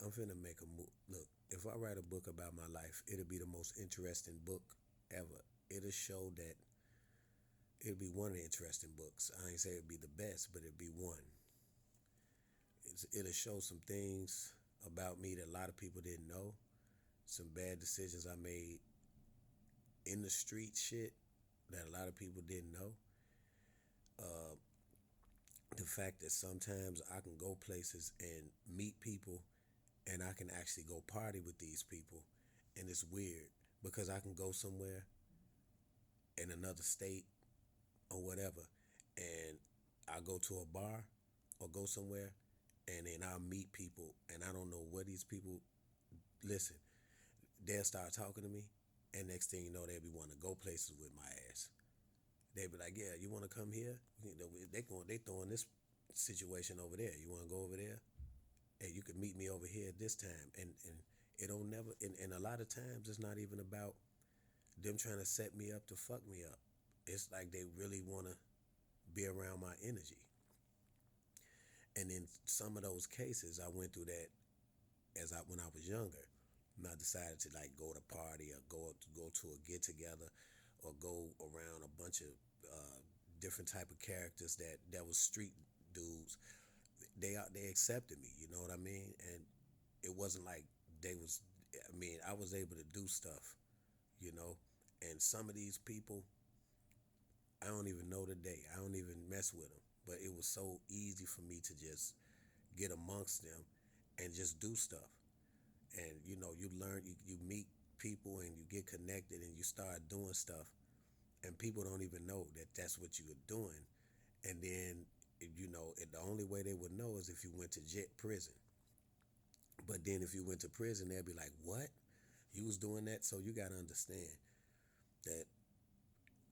I'm finna make a move. Look, if I write a book about my life, it'll be the most interesting book ever. It'll show that it'll be one of the interesting books. I ain't say it'd be the best, but it'd be one. It'll show some things about me that a lot of people didn't know. Some bad decisions I made in the street shit that a lot of people didn't know. The fact that sometimes I can go places and meet people and I can actually go party with these people. And it's weird because I can go somewhere in another state or whatever and I go to a bar or go somewhere and then I'll meet people and I don't know what these people listen. They'll start talking to me and next thing you know they'll be wanting to go places with my ass. They be like, yeah, you want to come here? You know, they throwing this situation over there. You want to go over there? Hey, you can meet me over here at this time. And it don't never, and a lot of times it's not even about them trying to set me up to fuck me up. It's like they really want to be around my energy. And in some of those cases, I went through that when I was younger. And I decided to like go to party or go to a get together or go around a bunch of different type of characters that was street dudes. They accepted me, you know what I mean? And it wasn't like they was. I mean, I was able to do stuff, you know. And some of these people, I don't even know today. I don't even mess with them. But it was so easy for me to just get amongst them and just do stuff. And you know, you learn, you meet people and you get connected and you start doing stuff and people don't even know that that's what you were doing. And then, you know, the only way they would know is if you went to prison. But then if you went to prison, they'd be like, what? You was doing that? So you got to understand that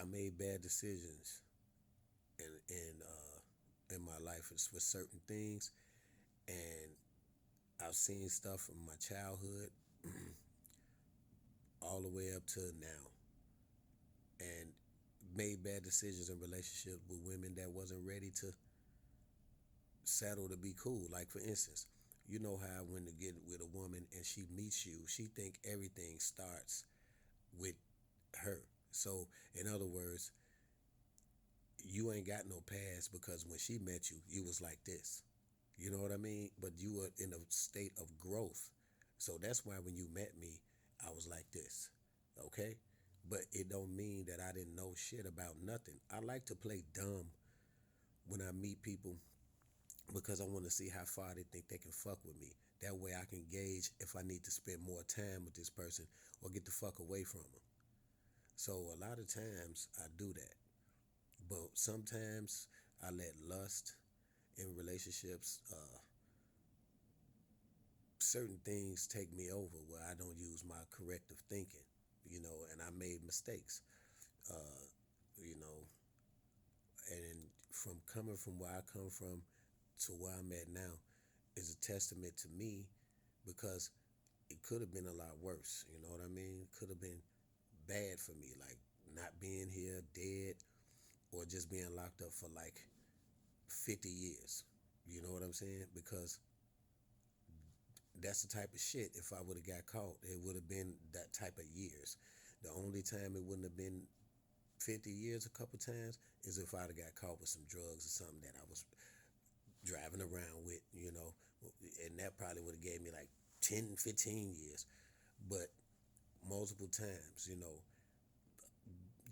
I made bad decisions in my life with certain things. And I've seen stuff from my childhood all the way up to now. And made bad decisions in relationships with women that wasn't ready to settle to be cool. Like for instance, you know how when to get with a woman and she meets you, she think everything starts with her. So in other words, you ain't got no past because when she met you, you was like this. You know what I mean? But you were in a state of growth. So that's why when you met me, I was like this. Okay? But it don't mean that I didn't know shit about nothing. I like to play dumb when I meet people because I want to see how far they think they can fuck with me. That way I can gauge if I need to spend more time with this person or get the fuck away from them. So a lot of times I do that. But sometimes I let lust in relationships, certain things take me over where I don't use my corrective thinking, you know, and I made mistakes, uh, you know, and from coming from where I come from to where I'm at now is a testament to me because it could have been a lot worse. You know what I mean? Could have been bad for me, like not being here, dead, or just being locked up for like 50 years. You know what I'm saying? Because that's the type of shit. If I would have got caught, it would have been that type of years. The only time it wouldn't have been 50 years a couple times is if I'd have got caught with some drugs or something that I was driving around with, you know, and that probably would have gave me like 10, 15 years. But multiple times, you know,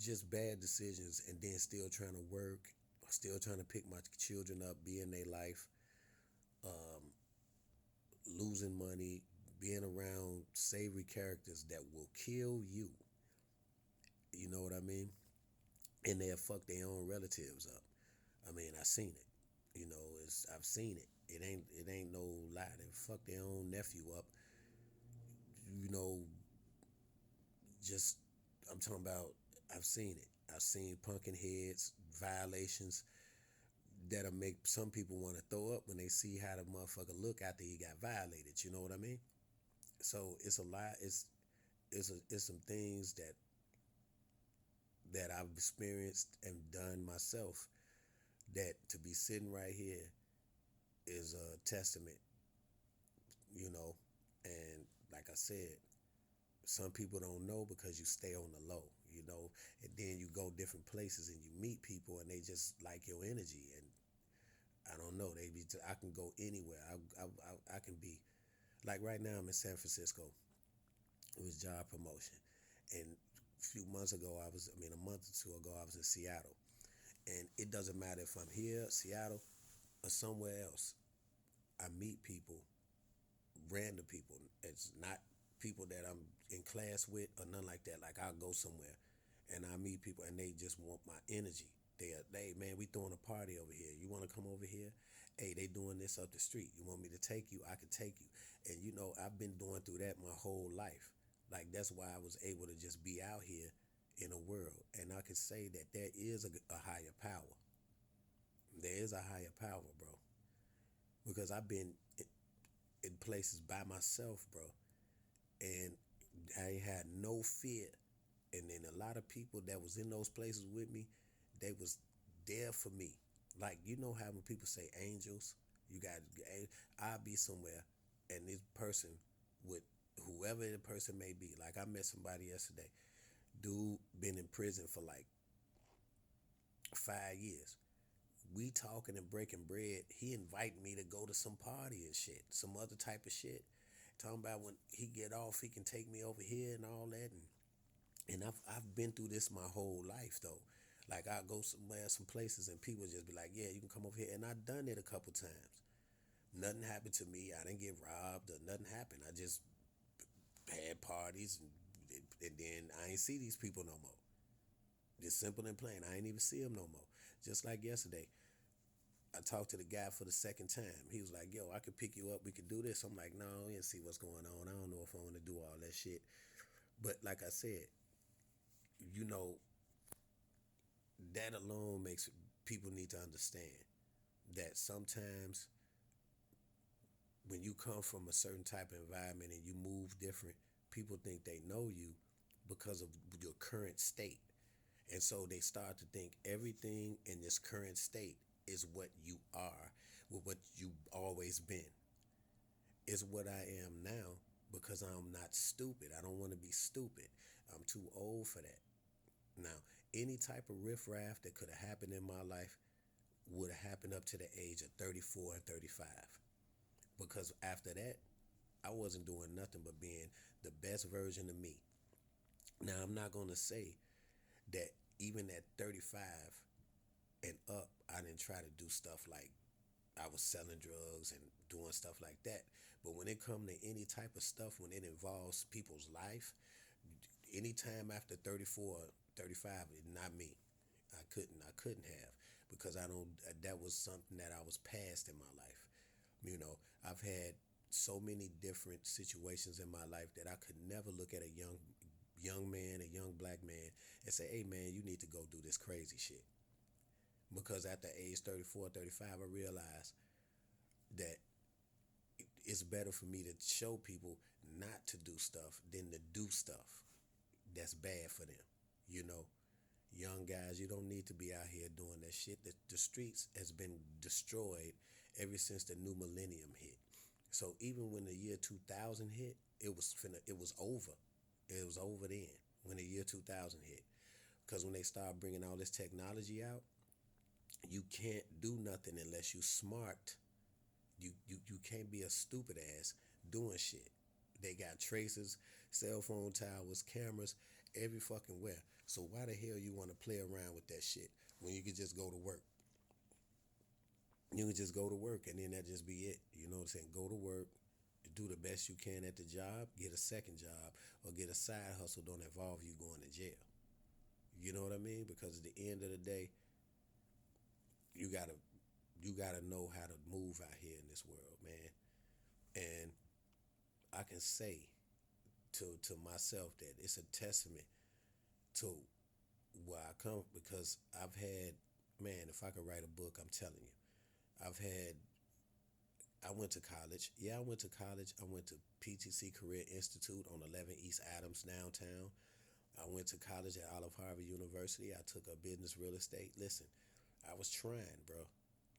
just bad decisions and then still trying to work, still trying to pick my children up, be in their life, losing money, being around savory characters that will kill you. You know what I mean? And they'll fuck their own relatives up. I mean, I seen it. You know, I've seen it. It ain't no lie. They fuck their own nephew up. You know, just I'm talking about. I've seen it. I've seen pumpkin heads, violations that'll make some people want to throw up when they see how the motherfucker look after he got violated. You know what I mean? So it's a lot. It's some things that I've experienced and done myself that to be sitting right here is a testament, you know. And like I said, some people don't know because you stay on the low, and then you go different places and you meet people and they just like your energy. And I don't know, I can go anywhere. I can be like right now I'm in San Francisco. It was job promotion, and a few months ago a month or two ago I was in Seattle. And it doesn't matter if I'm here, Seattle, or somewhere else. I meet people, random people. It's not people that I'm in class with or nothing like that. Like I'll go somewhere and I meet people and they just want my energy. They man, we throwing a party over here. You want to come over here? Hey, they doing this up the street. You want me to take you? I can take you. And I've been going through that my whole life. Like that's why I was able to just be out here in a world. And I can say that there is a higher power. There is a higher power, bro. Because I've been in places by myself, bro, and I had no fear. And then a lot of people that was in those places with me, they was there for me. Like how when people say angels, you got I'll be somewhere, and this person would whoever the person may be. Like I met somebody yesterday, dude been in prison for like 5 years. We talking and breaking bread. He invited me to go to some party and shit, some other type of shit. Talking about when he get off, he can take me over here and all that. And I've been through this my whole life though. Like I go somewhere, some places, and people just be like, "Yeah, you can come over here." And I done it a couple times. Nothing happened to me. I didn't get robbed or nothing happened. I just had parties and then I ain't see these people no more. Just simple and plain. I ain't even see them no more. Just like yesterday. I talked to the guy for the second time. He was like, "Yo, I could pick you up. We could do this." I'm like, "No, I didn't see what's going on. I don't know if I want to do all that shit." But like I said, you know, that alone makes people need to understand that sometimes when you come from a certain type of environment and you move different, people think they know you because of your current state. And so they start to think everything in this current state is what you are, with what you've always been. Is what I am now because I'm not stupid. I don't want to be stupid. I'm too old for that. Now, any type of riffraff that could have happened in my life would have happened up to the age of 34 and 35. Because after that, I wasn't doing nothing but being the best version of me. Now, I'm not going to say that even at 35 and up, I didn't try to do stuff like I was selling drugs and doing stuff like that. But when it come to any type of stuff, when it involves people's life, anytime after 34, 35, not me. I couldn't have because I don't. That was something that I was past in my life. I've had so many different situations in my life that I could never look at a young man, a young black man, and say, "Hey man, you need to go do this crazy shit." Because at the age 34, 35, I realized that it's better for me to show people not to do stuff than to do stuff that's bad for them. You know, young guys, you don't need to be out here doing that shit. The streets has been destroyed ever since the new millennium hit. So even when the year 2000 hit, it was over. It was over then when the year 2000 hit. Because when they start bringing all this technology out, you can't do nothing unless you smart. You can't be a stupid ass doing shit. They got tracers, cell phone towers, cameras, every fucking where. So why the hell you want to play around with that shit when you could just go to work? You can just go to work and then that just be it. You know what I'm saying? Go to work, do the best you can at the job, get a second job, or get a side hustle. Don't involve you going to jail. You know what I mean? Because at the end of the day, you gotta know how to move out here in this world, man. And I can say to myself that it's a testament to where I come because I've had, man, if I could write a book, I'm telling you, I've had. I went to college. Yeah, I went to college. I went to PTC Career Institute on 11 East Adams downtown. I went to college at Olive Harvey University. I took a business real estate. Listen, I was trying, bro.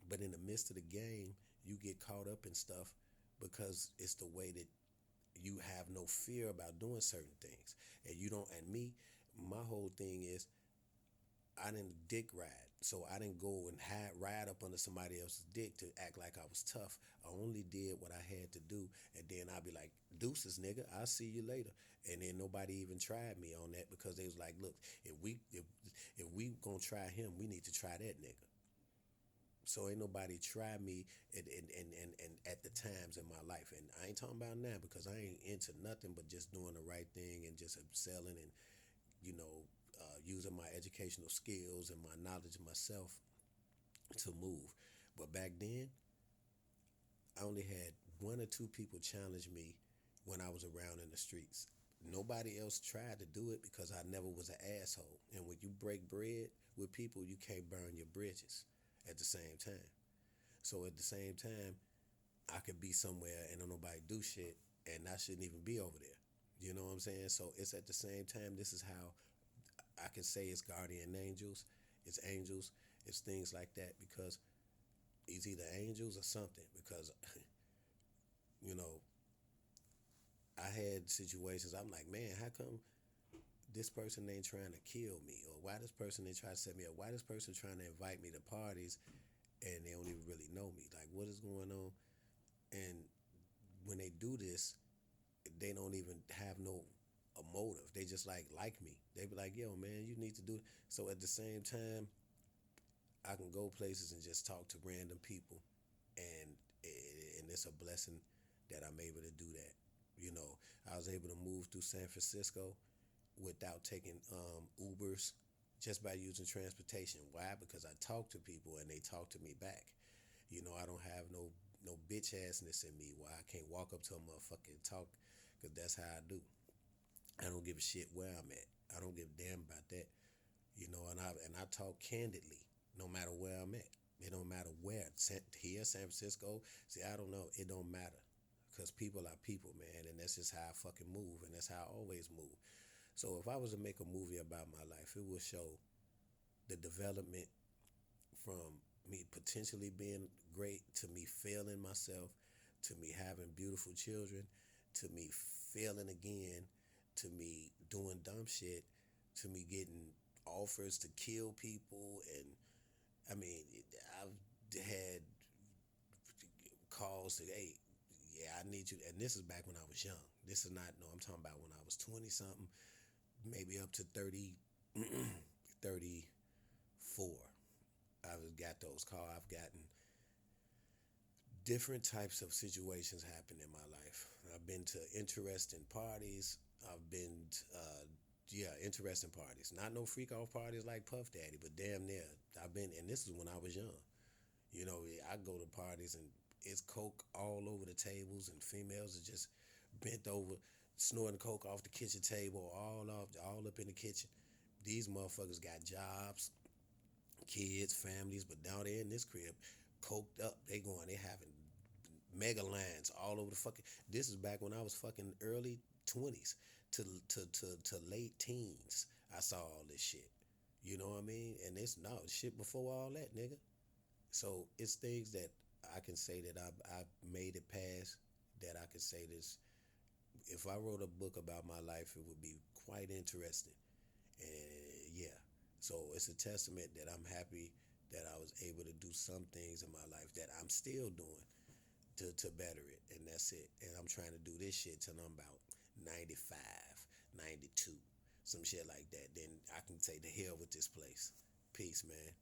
But in the midst of the game, you get caught up in stuff because it's the way that you have no fear about doing certain things, and you don't. And me, my whole thing is I didn't dick ride. So I didn't go and ride up under somebody else's dick to act like I was tough. I only did what I had to do, and then I'd be like, "Deuces, nigga, I'll see you later." And then nobody even tried me on that because they was like, "Look, if we gonna try him, we need to try that nigga." So ain't nobody try me and at the times in my life, and I ain't talking about now because I ain't into nothing but just doing the right thing and just excelling and you know, using my educational skills and my knowledge of myself to move. But back then, I only had one or two people challenge me when I was around in the streets. Nobody else tried to do it because I never was an asshole. And when you break bread with people, you can't burn your bridges at the same time. So at the same time, I could be somewhere and don't nobody do shit, and I shouldn't even be over there. You know what I'm saying? So it's at the same time, this is how I can say it's guardian angels, it's things like that because it's either angels or something. Because you know, I had situations. I'm like, man, how come this person ain't trying to kill me, or why this person ain't trying to set me up? Why this person trying to invite me to parties and they don't even really know me? Like, what is going on? And when they do this, they don't even have no a motive. They just like me. They be like, yo, man, you need to do it. So at the same time, I can go places and just talk to random people, and it's a blessing that I'm able to do that. You know, I was able to move through San Francisco without taking Ubers, just by using transportation. Why? Because I talk to people and they talk to me back. You know, I don't have no bitch assness in me where I can't walk up to a motherfucker and talk, because that's how I do. I don't give a shit where I'm at. I don't give a damn about that. You know, and I talk candidly, no matter where I'm at. It don't matter where. Here, San Francisco. See, I don't know. It don't matter, because people are people, man, and that's just how I fucking move, and that's how I always move. So if I was to make a movie about my life, it would show the development from me potentially being great to me failing myself, to me having beautiful children, to me failing again, to me doing dumb shit, to me getting offers to kill people. And I mean, I've had calls to, hey, yeah, I need you. And this is back when I was young. This is not, no, I'm talking about when I was 20 something, maybe up to 30, 34. I've got those calls. I've gotten different types of situations happen in my life. I've been to interesting parties. I've been, interesting parties. Not no freak off parties like Puff Daddy, but damn near. I've been, and this is when I was young. You know, I go to parties and it's coke all over the tables, and females are just bent over, snorting coke off the kitchen table, all up in the kitchen. These motherfuckers got jobs, kids, families, but down there in this crib, coked up. They having mega lines all over the fucking. This is back when I was fucking early 20s to late teens. I saw all this shit. You know what I mean? And it's no shit before all that, nigga. So it's things that I can say that I made it past. That I could say this. If I wrote a book about my life, it would be quite interesting. And yeah, so it's a testament that I'm happy that I was able to do some things in my life that I'm still doing to better it. And that's it. And I'm trying to do this shit till I'm about 95, 92, some shit like that. Then I can say, the hell with this place. Peace, man.